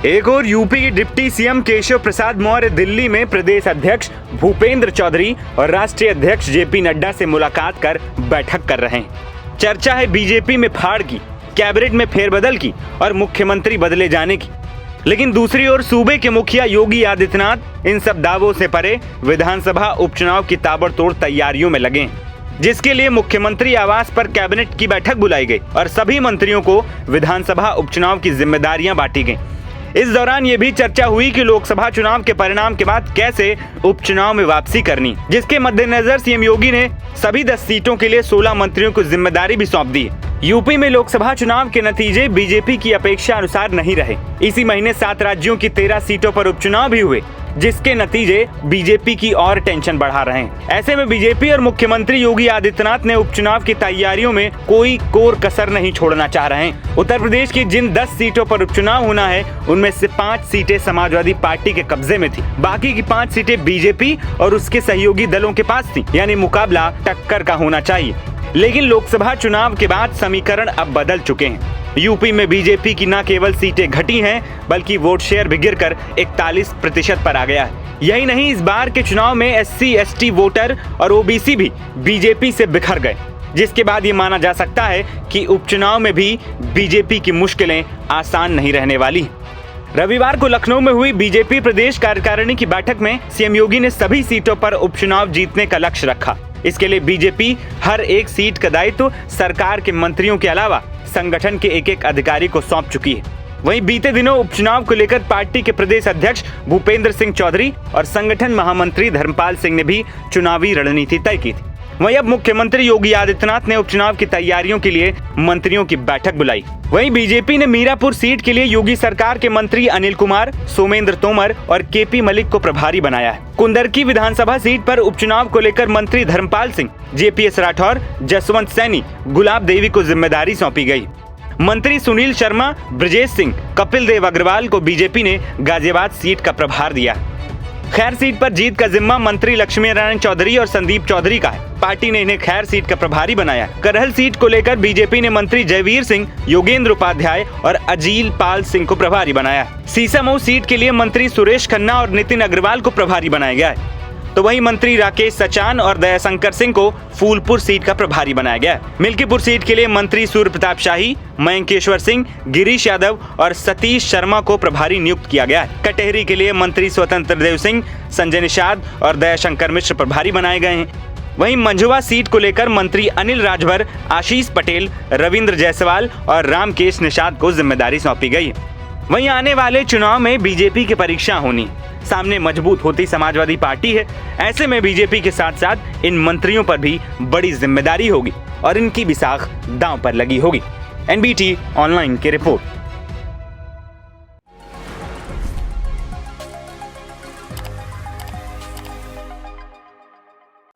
एक और यूपी के डिप्टी सीएम केशव प्रसाद मौर्य दिल्ली में प्रदेश अध्यक्ष भूपेंद्र चौधरी और राष्ट्रीय अध्यक्ष जेपी नड्डा से मुलाकात कर बैठक कर रहे हैं। चर्चा है बीजेपी में फाड़ की, कैबिनेट में फेरबदल की और मुख्यमंत्री बदले जाने की। लेकिन दूसरी ओर सूबे के मुखिया योगी आदित्यनाथ इन सब दावों से परे विधानसभा उपचुनाव की ताबड़तोड़ तैयारियों में लगे हैं, जिसके लिए मुख्यमंत्री आवास पर कैबिनेट की बैठक बुलाई गई और सभी मंत्रियों को विधानसभा उपचुनाव की जिम्मेदारियां बांटी गई। इस दौरान ये भी चर्चा हुई कि लोकसभा चुनाव के परिणाम के बाद कैसे उपचुनाव में वापसी करनी, जिसके मद्देनजर सीएम योगी ने सभी 10 सीटों के लिए 16 मंत्रियों को जिम्मेदारी भी सौंप दी है। यूपी में लोकसभा चुनाव के नतीजे बीजेपी की अपेक्षा अनुसार नहीं रहे। इसी महीने 7 राज्यों की 13 सीटों पर उपचुनाव भी हुए, जिसके नतीजे बीजेपी की और टेंशन बढ़ा रहे हैं। ऐसे में बीजेपी और मुख्यमंत्री योगी आदित्यनाथ ने उपचुनाव की तैयारियों में कोई कोर कसर नहीं छोड़ना चाह रहे हैं। उत्तर प्रदेश की जिन 10 सीटों पर उपचुनाव होना है, उनमें से 5 सीटें समाजवादी पार्टी के कब्जे में थी। बाकी की 5 सीटें बीजेपी और उसके सहयोगी दलों के पास थी, यानी मुकाबला टक्कर का होना चाहिए। लेकिन लोकसभा चुनाव के बाद समीकरण अब बदल चुके हैं। यूपी में बीजेपी की न केवल सीटें घटी हैं, बल्कि वोट शेयर भी गिरकर 41% पर आ गया है। यही नहीं, इस बार के चुनाव में SC/ST वोटर और OBC भी बीजेपी से बिखर गए, जिसके बाद ये माना जा सकता है कि उपचुनाव में भी बीजेपी की मुश्किलें आसान नहीं रहने वाली। रविवार को लखनऊ में हुई बीजेपी प्रदेश कार्यकारिणी की बैठक में सीएम योगी ने सभी सीटों पर उपचुनाव जीतने का लक्ष्य रखा। इसके लिए बीजेपी हर एक सीट का दायित्व सरकार के मंत्रियों के अलावा संगठन के एक अधिकारी को सौंप चुकी है। वहीं बीते दिनों उपचुनाव को लेकर पार्टी के प्रदेश अध्यक्ष भूपेंद्र सिंह चौधरी और संगठन महामंत्री धर्मपाल सिंह ने भी चुनावी रणनीति तय की थी। वहीं अब मुख्यमंत्री योगी आदित्यनाथ ने उपचुनाव की तैयारियों के लिए मंत्रियों की बैठक बुलाई। वहीं बीजेपी ने मीरापुर सीट के लिए योगी सरकार के मंत्री अनिल कुमार, सोमेंद्र तोमर और KP मलिक को प्रभारी बनाया है। कुंदरकी विधानसभा सीट पर उपचुनाव को लेकर मंत्री धर्मपाल सिंह, JPS राठौर, जसवंत सैनी, गुलाब देवी को जिम्मेदारी सौंपी गई। मंत्री सुनील शर्मा, ब्रजेश सिंह, कपिल देव अग्रवाल को बीजेपी ने गाजियाबाद सीट का प्रभार दिया। खैर सीट पर जीत का जिम्मा मंत्री लक्ष्मी नारायण चौधरी और संदीप चौधरी का है। पार्टी ने इन्हें खैर सीट का प्रभारी बनाया। करहल सीट को लेकर बीजेपी ने मंत्री जयवीर सिंह, योगेंद्र उपाध्याय और अजील पाल सिंह को प्रभारी बनाया। सीसामऊ सीट के लिए मंत्री सुरेश खन्ना और नितिन अग्रवाल को प्रभारी बनाया गया है। तो वहीं मंत्री राकेश सचान और दयाशंकर सिंह को फूलपुर सीट का प्रभारी बनाया गया। मिल्कीपुर सीट के लिए मंत्री सूर्य प्रताप शाही, मयंकेश्वर सिंह, गिरीश यादव और सतीश शर्मा को प्रभारी नियुक्त किया गया है। कटेहरी के लिए मंत्री स्वतंत्र देव सिंह, संजय निषाद और दयाशंकर मिश्र प्रभारी बनाए गए हैं। वहीं मंझुआ सीट को लेकर मंत्री अनिल राजभर, आशीष पटेल, रविंद्र जायसवाल और रामकेश निषाद को जिम्मेदारी सौंपी गई। वहीं आने वाले चुनाव में बीजेपी की परीक्षा होनी, सामने मजबूत होती समाजवादी पार्टी है। ऐसे में बीजेपी के साथ साथ इन मंत्रियों पर भी बड़ी जिम्मेदारी होगी और इनकी भी साख दांव पर लगी होगी। NBT ऑनलाइन की रिपोर्ट।